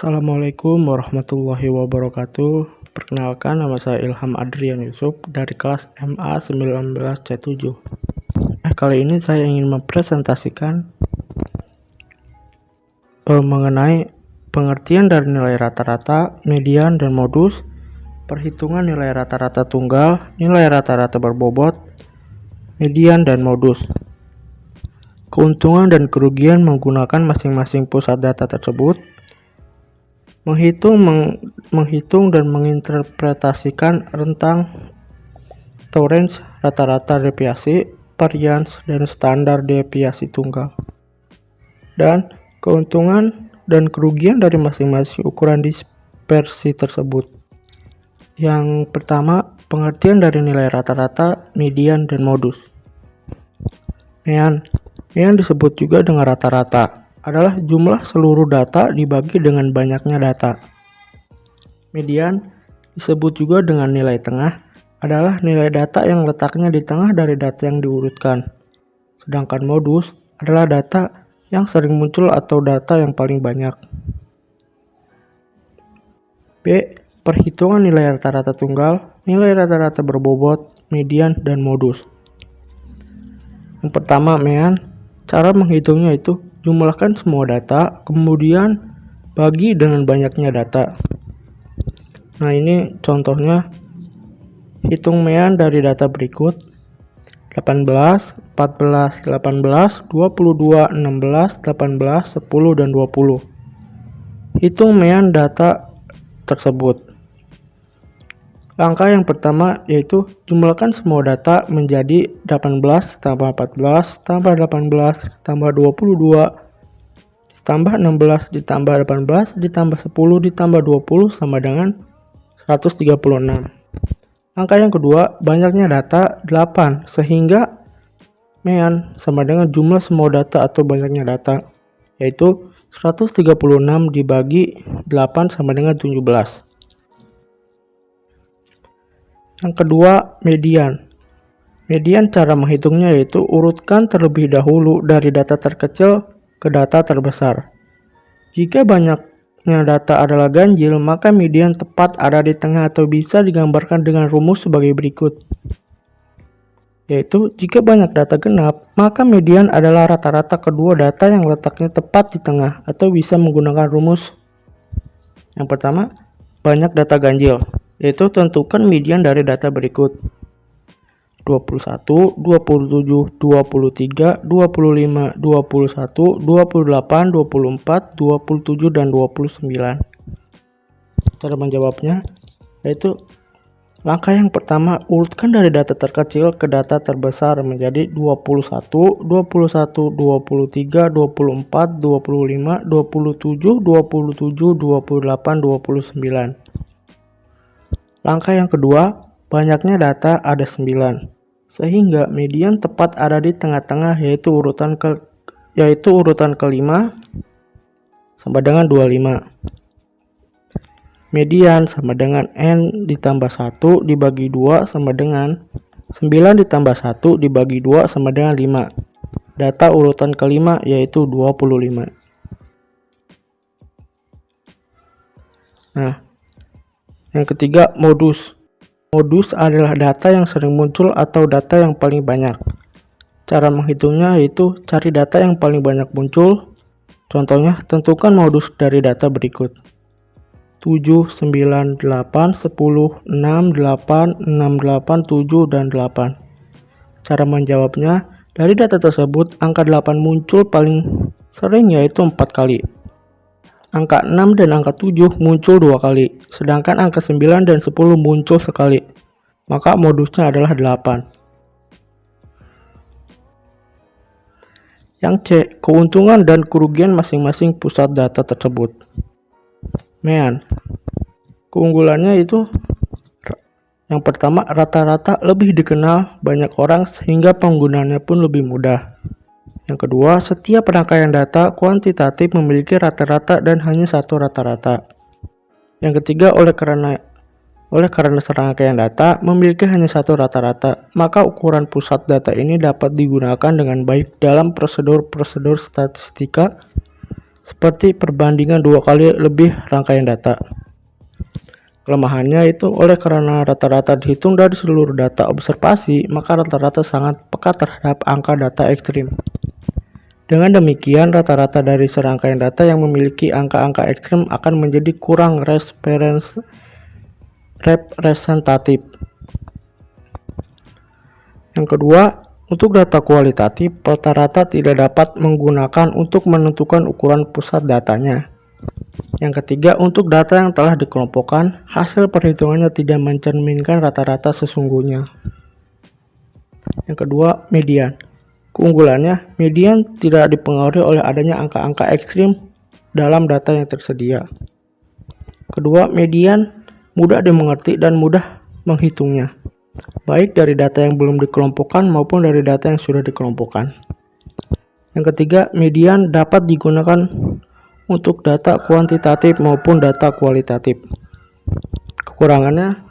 Assalamualaikum warahmatullahi wabarakatuh. Perkenalkan, nama saya Ilham Adrian Yusuf dari kelas MA 19C7. Kali ini saya ingin mempresentasikan mengenai pengertian dari nilai rata-rata, median, dan modus, perhitungan nilai rata-rata tunggal, nilai rata-rata berbobot, median, dan modus. Keuntungan dan kerugian menggunakan masing-masing pusat data tersebut. Menghitung dan menginterpretasikan rentang atau range rata-rata deviasi, varians, dan standar deviasi tunggal. Dan keuntungan dan kerugian dari masing-masing ukuran dispersi tersebut. Yang pertama, pengertian dari nilai rata-rata, median, dan modus. Median disebut juga dengan rata-rata, adalah jumlah seluruh data dibagi dengan banyaknya data. Median disebut juga dengan nilai tengah, adalah nilai data yang letaknya di tengah dari data yang diurutkan. Sedangkan modus adalah data yang sering muncul atau data yang paling banyak. B. Perhitungan nilai rata-rata tunggal, nilai rata-rata berbobot, median, dan modus. Yang pertama, median. Cara menghitungnya itu jumlahkan semua data, kemudian bagi dengan banyaknya data. Nah, ini contohnya. Hitung median dari data berikut: 18, 14, 18, 22, 16, 18, 10, dan 20. Hitung median data tersebut. Langkah yang pertama yaitu jumlahkan semua data menjadi 18 tambah 14 tambah 18 tambah 22 tambah 16 ditambah 18 ditambah 10 ditambah 20 sama dengan 136. Langkah yang kedua, banyaknya data 8 sehingga median sama dengan jumlah semua data atau banyaknya data, yaitu 136 dibagi 8 sama dengan 17. Yang kedua, median. Median cara menghitungnya yaitu urutkan terlebih dahulu dari data terkecil ke data terbesar. Jika banyaknya data adalah ganjil, maka median tepat ada di tengah atau bisa digambarkan dengan rumus sebagai berikut. Yaitu, jika banyak data genap, maka median adalah rata-rata kedua data yang letaknya tepat di tengah atau bisa menggunakan rumus. Yang pertama, banyak data ganjil. Yaitu tentukan median dari data berikut: 21, 27, 23, 25, 21, 28, 24, 27, dan 29. Cara menjawabnya yaitu langkah yang pertama, urutkan dari data terkecil ke data terbesar menjadi 21, 21, 23, 24, 25, 27, 27, 28, 29. Langkah yang kedua, banyaknya data ada 9, sehingga median tepat ada di tengah-tengah yaitu urutan kelima sama dengan 25. Median sama dengan N ditambah 1 dibagi 2 sama dengan 9 ditambah 1 dibagi 2 sama dengan 5. Data urutan kelima yaitu 25. Nah, yang ketiga, modus. Modus adalah data yang sering muncul atau data yang paling banyak. Cara menghitungnya yaitu cari data yang paling banyak muncul. Contohnya, tentukan modus dari data berikut: 7, 9, 8, 10, 6, 8, 6, 8, 7, dan 8. Cara menjawabnya, dari data tersebut, angka 8 muncul paling sering yaitu 4 kali. Angka 6 dan angka 7 muncul 2 kali, sedangkan angka 9 dan 10 muncul sekali. Maka modusnya adalah 8. Yang C, keuntungan dan kerugian masing-masing pusat data tersebut. Median. Keunggulannya itu yang pertama, rata-rata lebih dikenal banyak orang sehingga penggunaannya pun lebih mudah. Yang kedua, setiap rangkaian data kuantitatif memiliki rata-rata dan hanya satu rata-rata. Yang ketiga, oleh karena serangkaian data memiliki hanya satu rata-rata, maka ukuran pusat data ini dapat digunakan dengan baik dalam prosedur-prosedur statistika seperti perbandingan 2 kali lebih rangkaian data. Kelemahannya itu karena rata-rata dihitung dari seluruh data observasi, maka rata-rata sangat peka terhadap angka data ekstrim. Dengan demikian, rata-rata dari serangkaian data yang memiliki angka-angka ekstrim akan menjadi kurang representatif. Yang kedua, untuk data kualitatif, rata-rata tidak dapat menggunakan untuk menentukan ukuran pusat datanya. Yang ketiga, untuk data yang telah dikelompokkan, hasil perhitungannya tidak mencerminkan rata-rata sesungguhnya. Yang kedua, median. Keunggulannya, median tidak dipengaruhi oleh adanya angka-angka ekstrim dalam data yang tersedia. Kedua, median mudah dimengerti dan mudah menghitungnya, baik dari data yang belum dikelompokkan maupun dari data yang sudah dikelompokkan. Yang ketiga, median dapat digunakan untuk data kuantitatif maupun data kualitatif. Kekurangannya,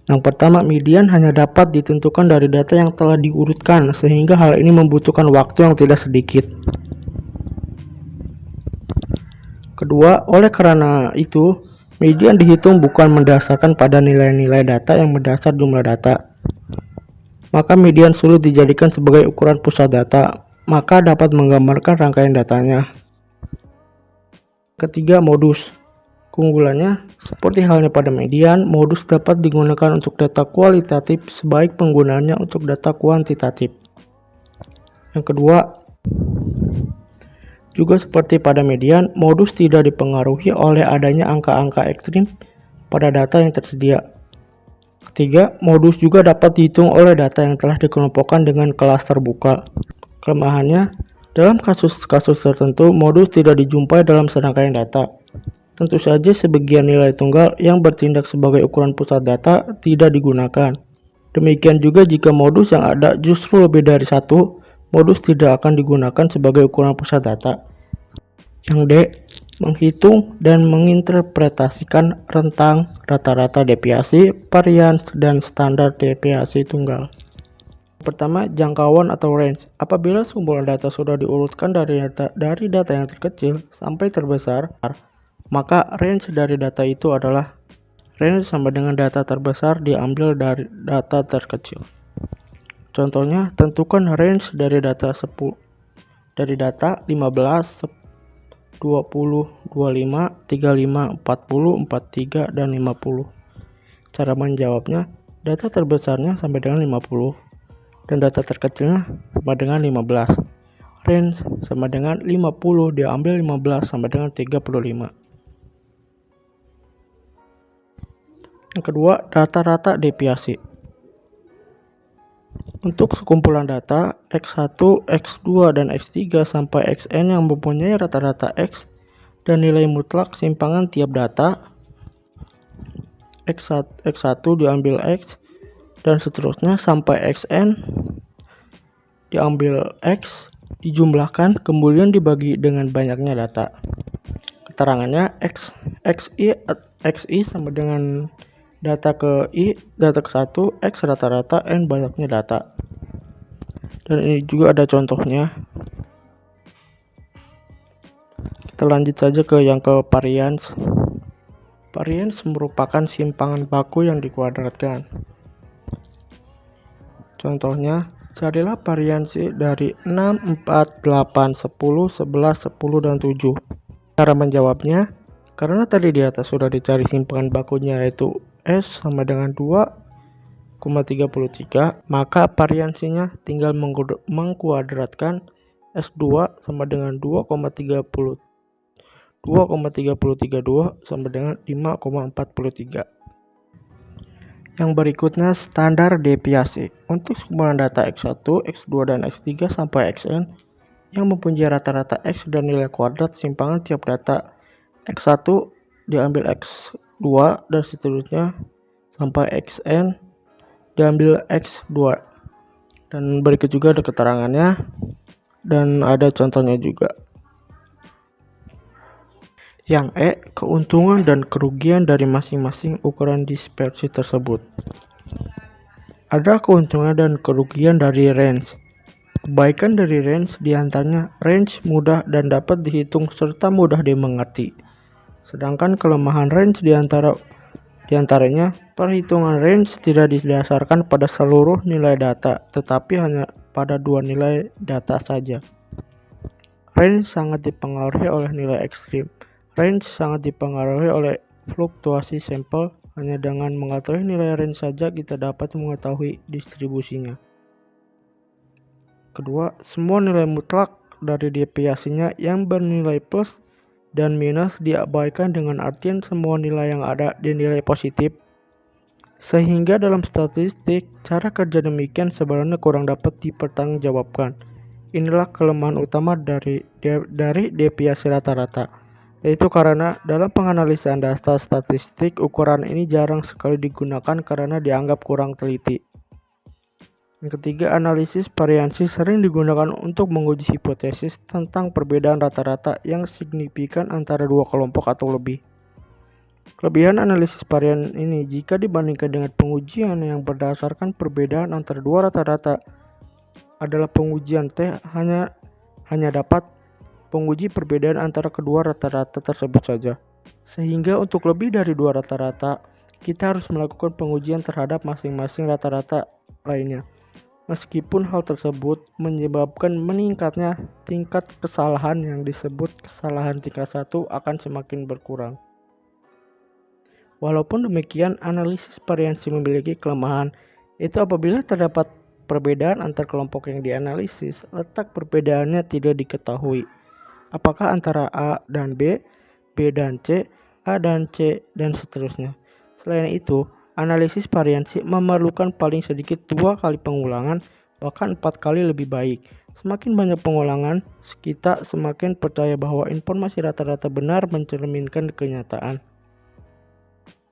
yang pertama, median hanya dapat ditentukan dari data yang telah diurutkan, sehingga hal ini membutuhkan waktu yang tidak sedikit. Kedua, karena itu, median dihitung bukan mendasarkan pada nilai-nilai data yang mendasar jumlah data. Maka median sulit dijadikan sebagai ukuran pusat data, maka dapat menggambarkan rangkaian datanya. Ketiga, modus. Keunggulannya, seperti halnya pada median, modus dapat digunakan untuk data kualitatif sebaik penggunaannya untuk data kuantitatif. Yang kedua, juga seperti pada median, modus tidak dipengaruhi oleh adanya angka-angka ekstrim pada data yang tersedia. Ketiga, modus juga dapat dihitung oleh data yang telah dikelompokkan dengan kelas terbuka. Kelemahannya, dalam kasus-kasus tertentu, modus tidak dijumpai dalam serangkaian data. Tentu saja sebagian nilai tunggal yang bertindak sebagai ukuran pusat data tidak digunakan. Demikian juga jika modus yang ada justru lebih dari satu, modus tidak akan digunakan sebagai ukuran pusat data. Yang D. Menghitung dan menginterpretasikan rentang rata-rata deviasi, varians, dan standar deviasi tunggal. Pertama, jangkauan atau range. Apabila kumpulan data sudah diurutkan dari data yang terkecil sampai terbesar, maka range dari data itu adalah range sama dengan data terbesar diambil dari data terkecil. Contohnya, tentukan range dari data 15, 20, 25, 35, 40, 43, dan 50. Cara menjawabnya, data terbesarnya sampai dengan 50. Dan data terkecilnya sama dengan 15. Range sama dengan 50 diambil 15 sama dengan 35. Yang kedua, rata-rata deviasi. Untuk sekumpulan data X1, X2, dan X3 sampai Xn yang mempunyai rata-rata X dan nilai mutlak simpangan tiap data, X1 diambil X dan seterusnya sampai Xn diambil X, dijumlahkan kemudian dibagi dengan banyaknya data. Keterangannya Xi sama dengan data ke I, data ke 1, X rata-rata, N banyaknya data. Dan ini juga ada contohnya. Kita lanjut saja ke yang ke varians. Varians merupakan simpangan baku yang dikuadratkan. Contohnya, carilah variansi dari 6, 4, 8, 10, 11, 10, dan 7. Cara menjawabnya, karena tadi di atas sudah dicari simpangan bakunya yaitu S sama dengan 2,33, maka variansinya tinggal mengkuadratkan S2 sama dengan 2,332 sama dengan 5,43. Yang berikutnya, standar deviasi. Untuk sekumpulan data X1, X2, dan X3 sampai Xn yang mempunyai rata-rata X dan nilai kuadrat simpangan tiap data X1 diambil X2 dan seterusnya sampai Xn diambil X2. Dan berikut juga ada keterangannya dan ada contohnya juga. Yang E, keuntungan dan kerugian dari masing-masing ukuran dispersi tersebut. Ada keuntungan dan kerugian dari range. Kebaikan dari range diantaranya range mudah dan dapat dihitung serta mudah dimengerti. Sedangkan kelemahan range diantaranya perhitungan range tidak didasarkan pada seluruh nilai data, tetapi hanya pada dua nilai data saja. Range sangat dipengaruhi oleh nilai ekstrim. Range sangat dipengaruhi oleh fluktuasi sampel. Hanya dengan mengetahui nilai range saja kita dapat mengetahui distribusinya. Kedua, semua nilai mutlak dari deviasinya yang bernilai plus dan minus diabaikan dengan artian semua nilai yang ada dinilai positif. Sehingga dalam statistik, cara kerja demikian sebenarnya kurang dapat dipertanggungjawabkan. Inilah kelemahan utama dari deviasi rata-rata, yaitu karena dalam penganalisan data statistik ukuran ini jarang sekali digunakan karena dianggap kurang teliti. Yang ketiga, analisis variansi sering digunakan untuk menguji hipotesis tentang perbedaan rata-rata yang signifikan antara dua kelompok atau lebih. Kelebihan analisis varian ini jika dibandingkan dengan pengujian yang berdasarkan perbedaan antara dua rata-rata adalah pengujian T hanya dapat menguji perbedaan antara kedua rata-rata tersebut saja. Sehingga untuk lebih dari dua rata-rata, kita harus melakukan pengujian terhadap masing-masing rata-rata lainnya. Meskipun hal tersebut menyebabkan meningkatnya tingkat kesalahan yang disebut kesalahan tingkat 1 akan semakin berkurang. Walaupun demikian, analisis variansi memiliki kelemahan, itu apabila terdapat perbedaan antar kelompok yang dianalisis, letak perbedaannya tidak diketahui. Apakah antara A dan B, B dan C, A dan C, dan seterusnya. Selain itu, analisis variansi memerlukan paling sedikit 2 kali pengulangan, bahkan 4 kali lebih baik. Semakin banyak pengulangan, kita semakin percaya bahwa informasi rata-rata benar mencerminkan kenyataan.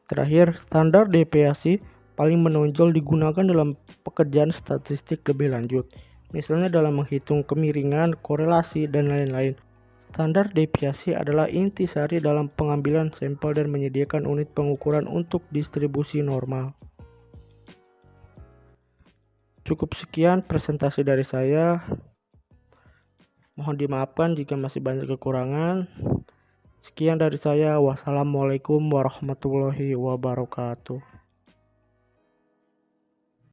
Terakhir, standar deviasi paling menonjol digunakan dalam pekerjaan statistik lebih lanjut, misalnya dalam menghitung kemiringan, korelasi, dan lain-lain. Standar deviasi adalah intisari dalam pengambilan sampel dan menyediakan unit pengukuran untuk distribusi normal. Cukup sekian presentasi dari saya. Mohon dimaafkan jika masih banyak kekurangan. Sekian dari saya. Wassalamualaikum warahmatullahi wabarakatuh.